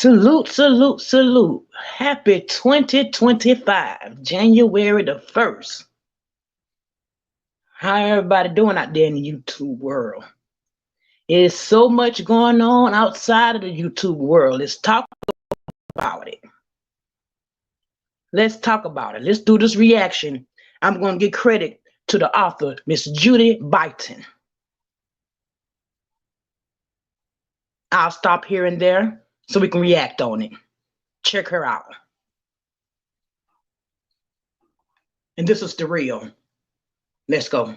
Salute, salute, salute. Happy 2025, January the 1st. How everybody doing out there in the YouTube world? There's so much going on outside of the YouTube world. Let's talk about it. Let's talk about it. Let's do this reaction. I'm going to give credit to the author, Miss Judy Byton. I'll stop here and there so we can react on it. Check her out. And this is the real. Let's go.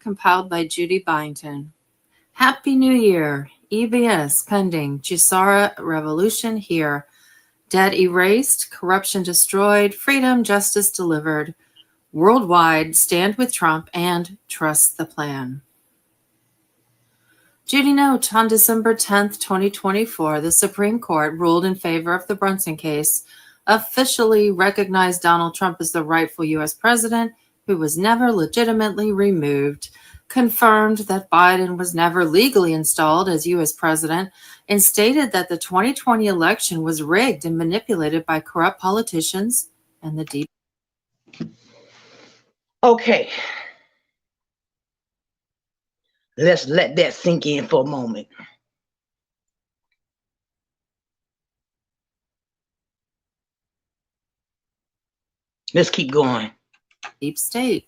Compiled by Judy Byington. Happy New Year. EBS pending. Gisara revolution here. Debt erased. Corruption destroyed. Freedom, justice delivered. Worldwide, stand with Trump and trust the plan. Judy note, on December 10th, 2024, the Supreme Court ruled in favor of the Brunson case, officially recognized Donald Trump as the rightful U.S. president, who was never legitimately removed, confirmed that Biden was never legally installed as U.S. president, and stated that the 2020 election was rigged and manipulated by corrupt politicians and the deep. Okay. Let's let that sink in for a moment. Let's keep going. Deep state.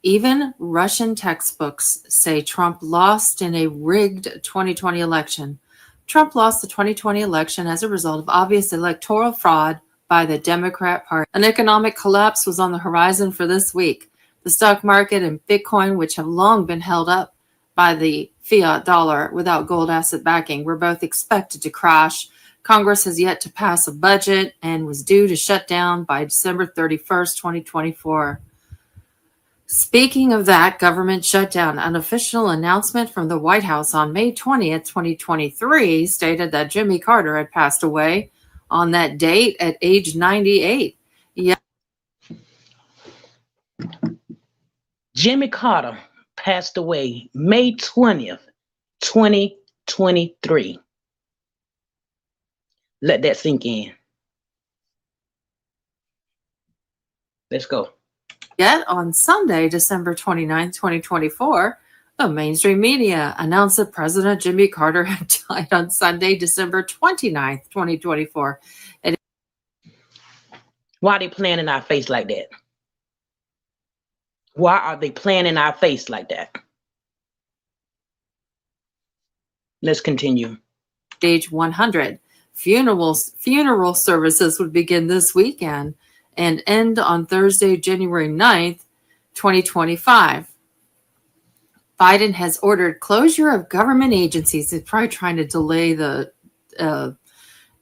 Even Russian textbooks say Trump lost in a rigged 2020 election. Trump lost the 2020 election as a result of obvious electoral fraud by the Democrat Party. An economic collapse was on the horizon for this week. The stock market and Bitcoin, which have long been held up by the fiat dollar without gold asset backing, were both expected to crash. Congress has yet to pass a budget and was due to shut down by December 31st, 2024. Speaking of that government shutdown, an official announcement from the White House on May 20th, 2023 stated that Jimmy Carter had passed away on that date at age 98. Jimmy Carter passed away May 20th, 2023. Let that sink in. Let's go. Yet on Sunday, December 29th, 2024, the mainstream media announced that President Jimmy Carter had died on Sunday, December 29th, 2024. Why are they playing in our face like that? Why are they playing in our face like that? Let's continue. Stage 100. Funeral services would begin this weekend and end on Thursday, January 9th, 2025. Biden has ordered closure of government agencies. They're probably trying to delay the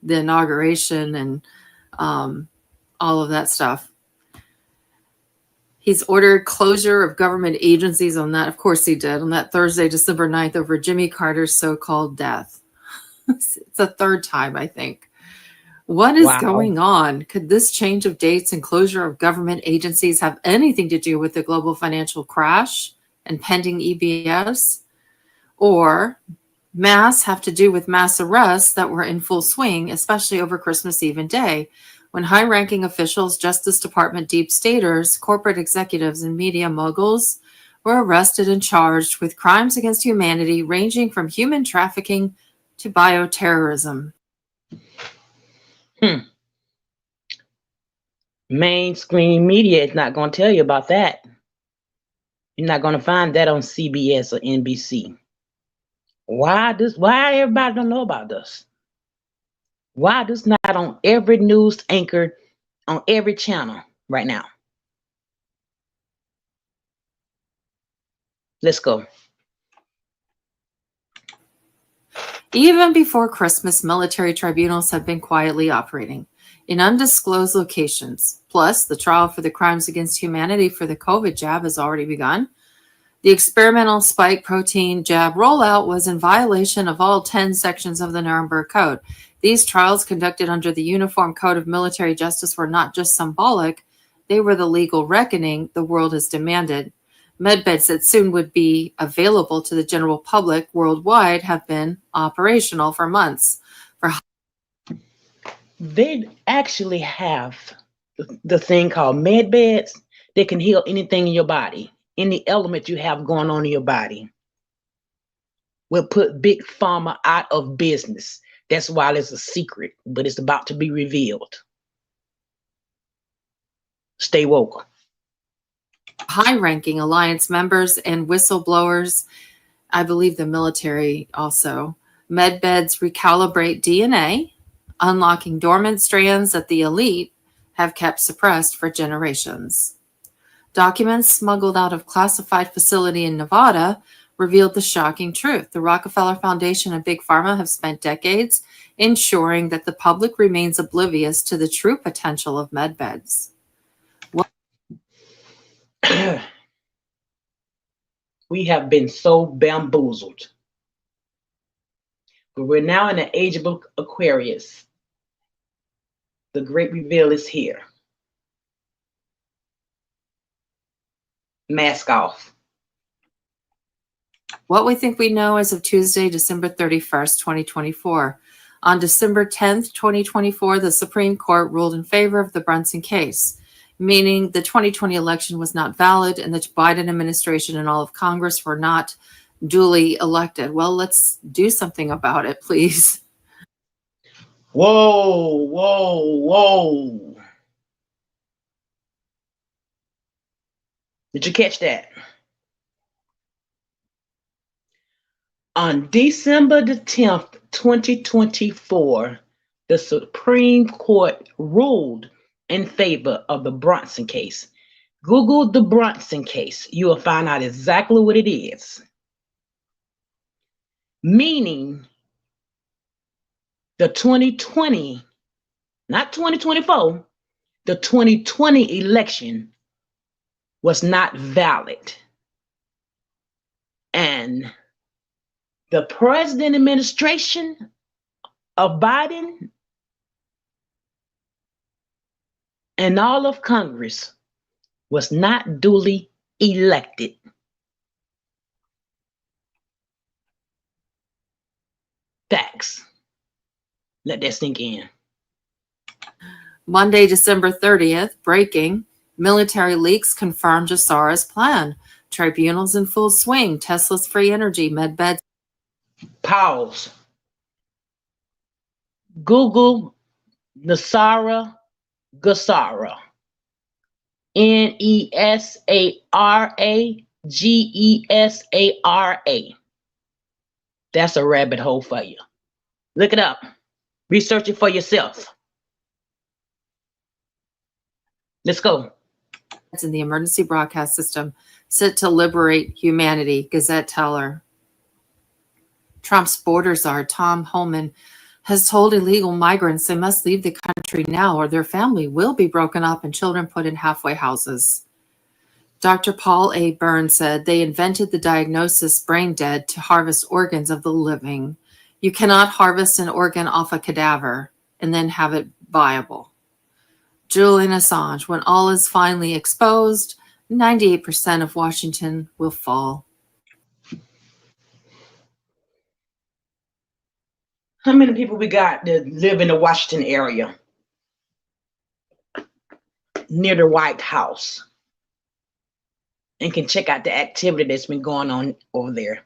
inauguration and all of that stuff. He's ordered closure of government agencies on that. Of course he did. On that Thursday, December 9th, over Jimmy Carter's so-called death. It's the third time, I think. What is going on? Could this change of dates and closure of government agencies have anything to do with the global financial crash and pending EBS? Or mass have to do with mass arrests that were in full swing, especially over Christmas Eve and Day, when high-ranking officials, Justice Department deep staters, corporate executives, and media moguls were arrested and charged with crimes against humanity ranging from human trafficking to bioterrorism. Mainstream media is not going to tell you about that. You're not going to find that on CBS or NBC. Why everybody don't know about this? Why this not on every news anchor on every channel right now? Let's go. Even before Christmas, military tribunals have been quietly operating in undisclosed locations. Plus, the trial for the crimes against humanity for the COVID jab has already begun. The experimental spike protein jab rollout was in violation of all 10 sections of the Nuremberg Code. These trials, conducted under the Uniform Code of Military Justice, were not just symbolic, they were the legal reckoning the world has demanded. Medbeds that soon would be available to the general public worldwide have been operational for months. They actually have the thing called med beds. They can heal anything in your body, any element you have going on in your body. Will put big pharma out of business. That's why it's a secret, but it's about to be revealed. Stay woke. High-ranking alliance members and whistleblowers, I believe the military also. Medbeds recalibrate DNA, unlocking dormant strands that the elite have kept suppressed for generations. Documents smuggled out of classified facility in Nevada revealed the shocking truth. The Rockefeller Foundation and Big Pharma have spent decades ensuring that the public remains oblivious to the true potential of medbeds. We have been so bamboozled. But we're now in the age of Aquarius. The great reveal is here. Mask off. What we think we know as of Tuesday, December 31st, 2024. On December 10th, 2024, the Supreme Court ruled in favor of the Brunson case, meaning the 2020 election was not valid and the Biden administration and all of Congress were not duly elected. Well, let's do something about it, please. Whoa, whoa, whoa. Did you catch that? On December the 10th, 2024, the Supreme Court ruled in favor of the Brunson case. Google the Brunson case. You will find out exactly what it is. Meaning the 2020, not 2024, the 2020 election was not valid. And the president administration of Biden and all of Congress was not duly elected. Facts. Let that sink in. Monday, December 30th, breaking. Military leaks confirm Jassara's plan. Tribunals in full swing. Tesla's free energy. Medbeds. Pause. Google Nesara Gassara. Nesara. That's a rabbit hole for you. Look it up. Research it for yourself. Let's go. In the emergency broadcast system set to liberate humanity, Gazette teller. Trump's border czar, Tom Homan, has told illegal migrants they must leave the country now or their family will be broken up and children put in halfway houses. Dr. Paul A. Byrne said they invented the diagnosis brain dead to harvest organs of the living. You cannot harvest an organ off a cadaver and then have it viable. Julian Assange, when all is finally exposed, 98% of Washington will fall. How many people we got that live in the Washington area near the White House and can check out the activity that's been going on over there?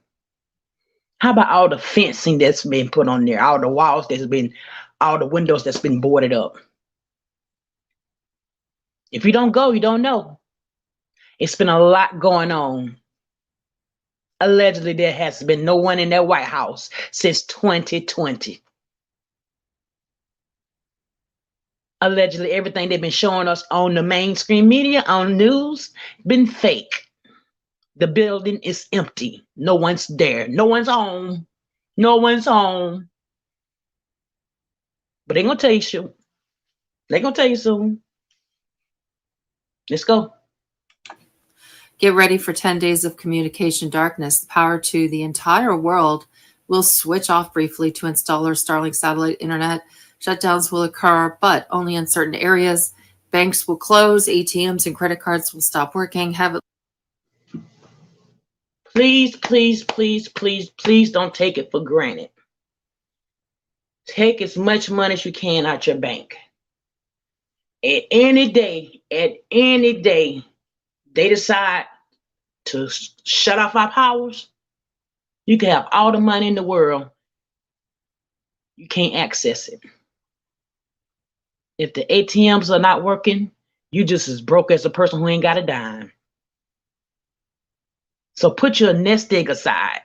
How about all the fencing that's been put on there, all the walls that's been, all the windows that's been boarded up? If you don't go, you don't know. It's been a lot going on. Allegedly, there has been no one in that White House since 2020. Allegedly, everything they've been showing us on the mainstream media, on news, been fake. The building is empty. No one's there. No one's home. No one's home. But they're going to tell you soon. They're going to tell you soon. Let's go. Get ready for 10 days of communication darkness. The power to the entire world will switch off briefly to install our Starlink satellite internet. Shutdowns will occur, but only in certain areas. Banks will close. ATMs and credit cards will stop working. Please, please, please, please, please don't take it for granted. Take as much money as you can out your bank. At any day, they decide to shut off our powers. You can have all the money in the world. You can't access it. If the ATMs are not working, you just as broke as a person who ain't got a dime. So put your nest egg aside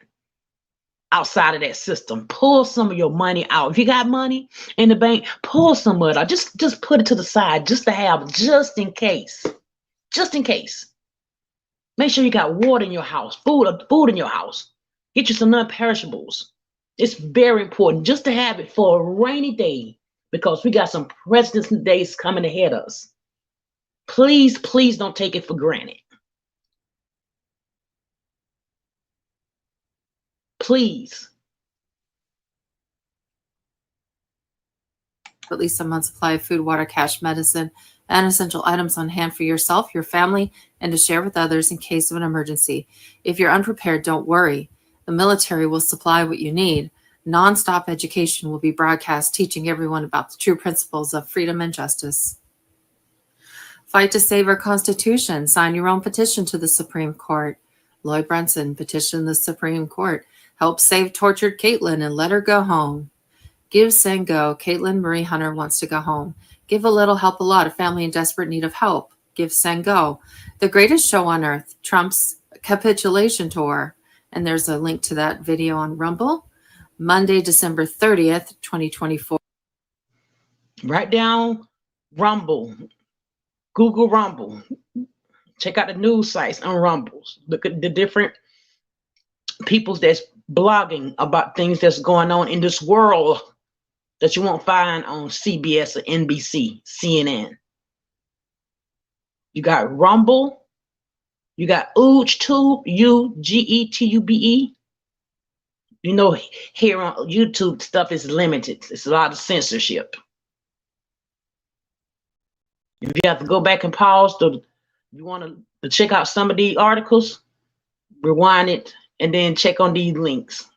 outside of that system. Pull some of your money out. If you got money in the bank, pull some of it out. Just put it to the side just to have, just in case. Just in case. Make sure you got water in your house, food in your house. Get you some non-perishables. It's very important just to have it for a rainy day because we got some President's Days coming ahead of us. Please, please don't take it for granted. Please. At least a month's supply of food, water, cash, medicine, and essential items on hand for yourself, your family, and to share with others in case of an emergency. If you're unprepared, don't worry. The military will supply what you need. Non-stop education will be broadcast, teaching everyone about the true principles of freedom and justice. Fight to save our Constitution. Sign your own petition to the Supreme Court. Lloyd Brunson petitioned the Supreme Court. Help save tortured Caitlin and let her go home. Give, send, go. Caitlin Marie Hunter wants to go home. Give a little, help a lot. A family in desperate need of help. Give, send, go. The greatest show on earth, Trump's capitulation tour. And there's a link to that video on Rumble. Monday, December 30th, 2024. Write down Rumble. Google Rumble. Check out the news sites on Rumbles. Look at the different people that's blogging about things that's going on in this world that you won't find on CBS or NBC, CNN. You got Rumble. You got UGTube, UGETUBE. You know, here on YouTube, stuff is limited. It's a lot of censorship. If you have to go back and pause, you want to check out some of these articles, rewind it, and then check on these links.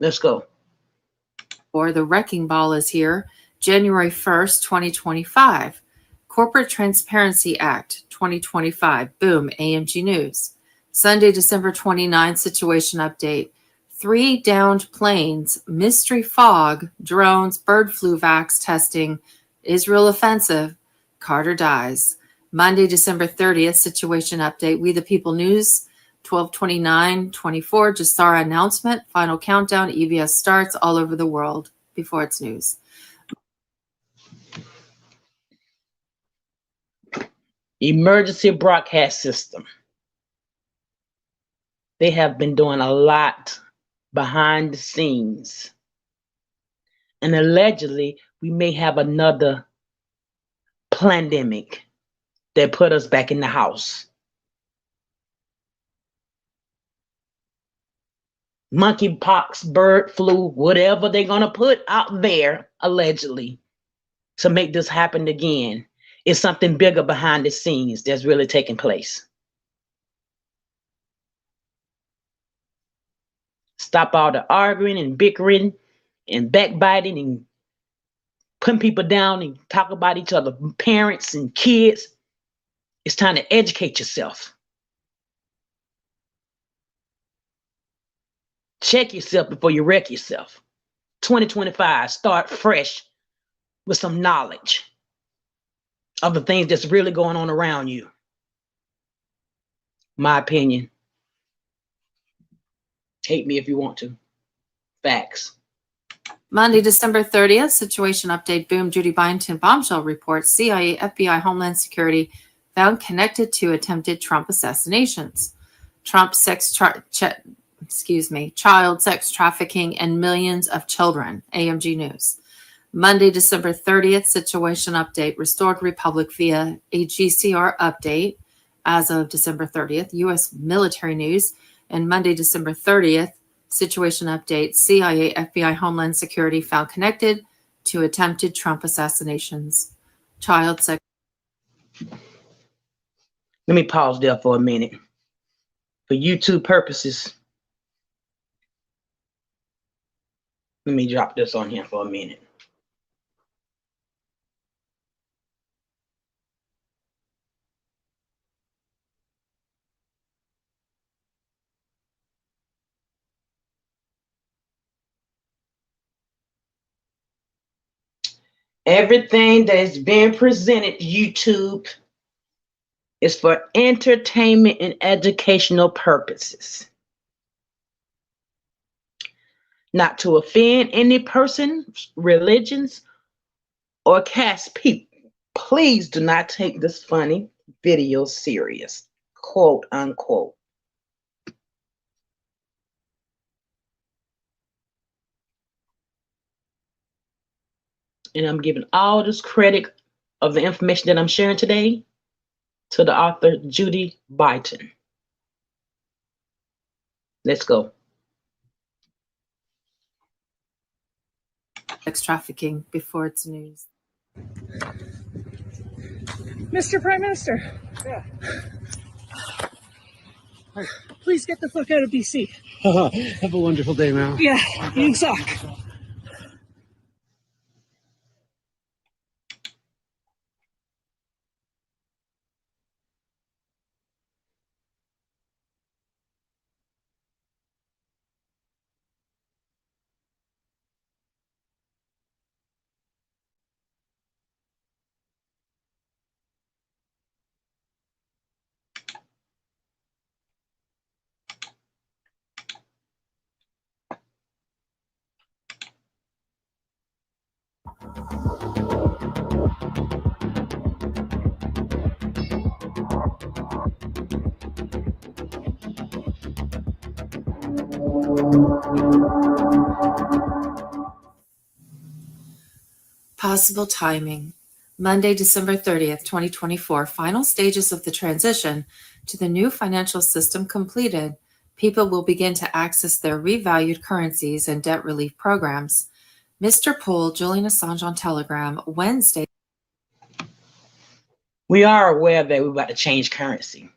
Let's go. Or the wrecking ball is here. January 1st, 2025. Corporate Transparency Act 2025. Boom, AMG News. Sunday, December 29th, situation update. 3 downed planes, mystery fog, drones, bird flu vax testing, Israel offensive, Carter dies. Monday, December 30th, situation update. We the People News, 12/29/24, Jassara announcement, final countdown, EBS starts all over the world before it's news. Emergency broadcast system. They have been doing a lot behind the scenes. And allegedly, we may have another pandemic that put us back in the house. Monkeypox, bird flu, whatever they're going to put out there, allegedly, to make this happen again. It's something bigger behind the scenes that's really taking place. Stop all the arguing and bickering and backbiting and putting people down and talk about each other, parents and kids. It's time to educate yourself. Check yourself before you wreck yourself. 2025, start fresh with some knowledge of the things that's really going on around you. My opinion. Hate me if you want to. Facts. Monday, December 30th, situation update. Boom, Judy Byington bombshell reports. CIA, FBI, Homeland Security found connected to attempted Trump assassinations. Trump child sex trafficking and millions of children. AMG News. Monday, December 30th, situation update. Restored Republic via a GCR update as of December 30th. U.S. military news. And Monday, December 30th, situation update. CIA, FBI, Homeland Security found connected to attempted Trump assassinations. Child sex. Let me pause there for a minute. For YouTube purposes, Let me drop this on here for a minute. Everything that's being presented YouTube is for entertainment and educational purposes. Not to offend any person, religions, or caste people. Please do not take this funny video serious, quote unquote. And I'm giving all this credit of the information that I'm sharing today to the author Judy Byton. Let's go. Sex trafficking before it's news. Mr. Prime Minister. Yeah. Please get the fuck out of BC. Have a wonderful day, ma'am. Yeah, you suck. Possible timing. Monday, December 30th, 2024. Final stages of the transition to the new financial system completed. People will begin to access their revalued currencies and debt relief programs. Mr. Poole, Julian Assange on Telegram, Wednesday. We are aware that we're about to change currency.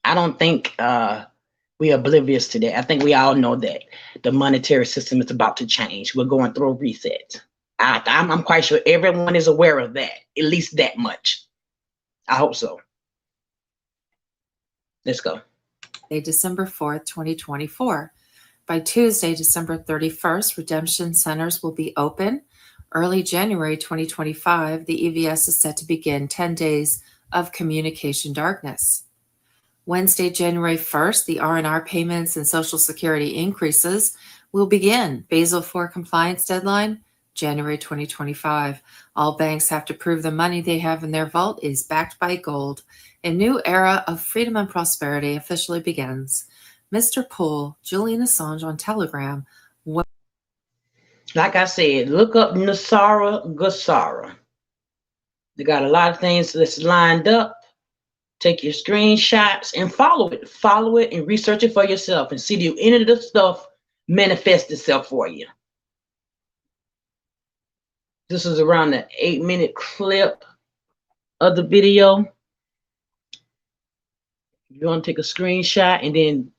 I don't think we're oblivious to that. I think we all know that the monetary system is about to change. We're going through a reset. I'm quite sure everyone is aware of that, at least that much. I hope so. Let's go. December 4th, 2024. By Tuesday, December 31st, redemption centers will be open. Early January 2025, the EVS is set to begin 10 days of communication darkness. Wednesday, January 1st, the R&R payments and Social Security increases will begin. Basel IV compliance deadline, January 2025. All banks have to prove the money they have in their vault is backed by gold. A new era of freedom and prosperity officially begins. Mr. Poole, Julian Assange on Telegram. Like I said, look up Nasara Gassara. They got a lot of things that's lined up. Take your screenshots and follow it. Follow it and research it for yourself and see if any of this stuff manifest itself for you. This is around the 8-minute clip of the video. You want to take a screenshot and then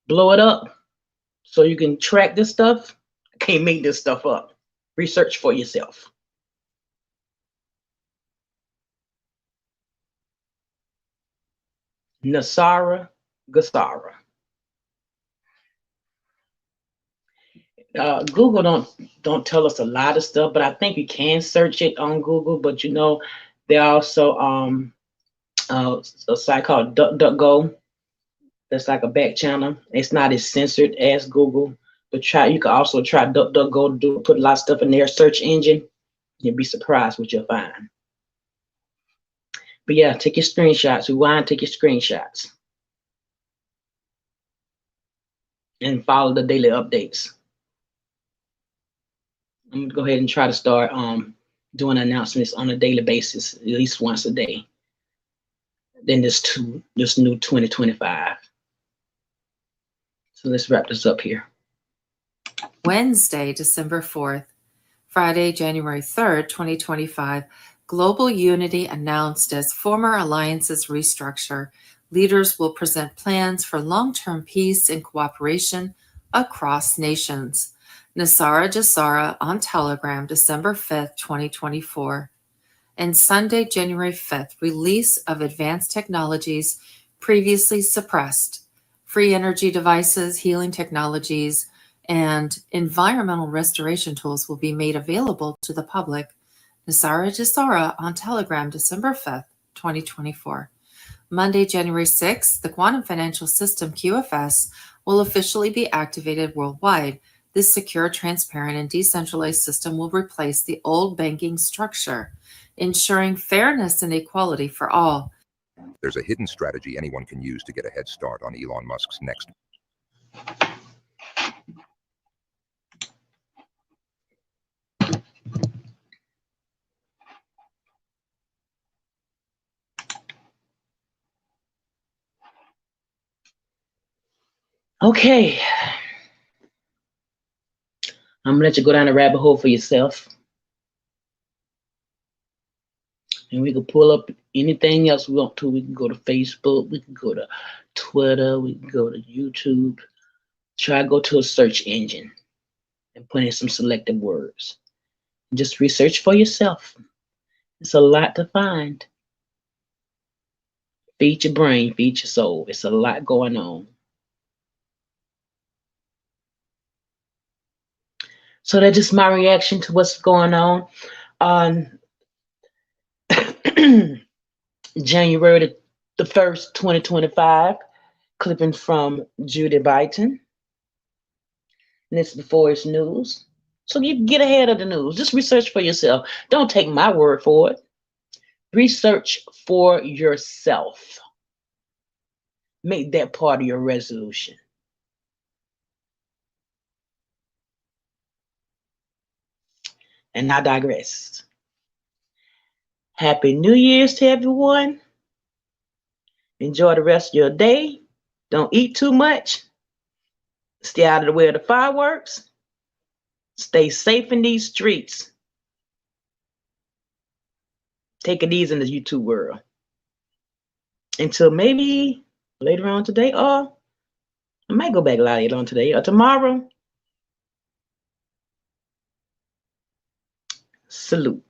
blow it up so you can track this stuff. I can't make this stuff up. Research for yourself. Nasara Gassara. Google don't tell us a lot of stuff, but I think you can search it on Google. But you know, there are also a site called DuckDuckGo. That's like a back channel. It's not as censored as Google, but you can also try DuckDuckGo. Put a lot of stuff in their search engine. You'll be surprised what you'll find. But yeah, take your screenshots. Rewind, take your screenshots, and follow the daily updates. I'm gonna go ahead and try to start doing announcements on a daily basis, at least once a day. Then this new 2025. So let's wrap this up here. Wednesday, December 4th. Friday, January 3rd, 2025. Global unity announced as former alliances restructure. Leaders will present plans for long-term peace and cooperation across nations. Nasara Jasara on Telegram, December 5th, 2024. And Sunday, January 5th, release of advanced technologies previously suppressed. Free energy devices, healing technologies, and environmental restoration tools will be made available to the public. Nasara Jasara on Telegram, December 5th, 2024. Monday, January 6th, the Quantum Financial System, QFS, will officially be activated worldwide. This secure, transparent, and decentralized system will replace the old banking structure, ensuring fairness and equality for all. There's a hidden strategy anyone can use to get a head start on Elon Musk's next. Okay. I'm gonna let you go down the rabbit hole for yourself. And we can pull up anything else we want to. We can go to Facebook, we can go to Twitter, we can go to YouTube. Try to go to a search engine and put in some selected words. Just research for yourself. It's a lot to find. Feed your brain, feed your soul. It's a lot going on. So that's just my reaction to what's going on January the 1st, 2025. Clipping from Judy Byton. And it's before it's news. So you get ahead of the news. Just research for yourself. Don't take my word for it. Research for yourself. Make that part of your resolution. And I digress. Happy New Year's to everyone. Enjoy the rest of your day. Don't eat too much. Stay out of the way of the fireworks. Stay safe in these streets. Take it easy in the YouTube world. Until maybe later on today, or I might go back later on today or tomorrow. Salute.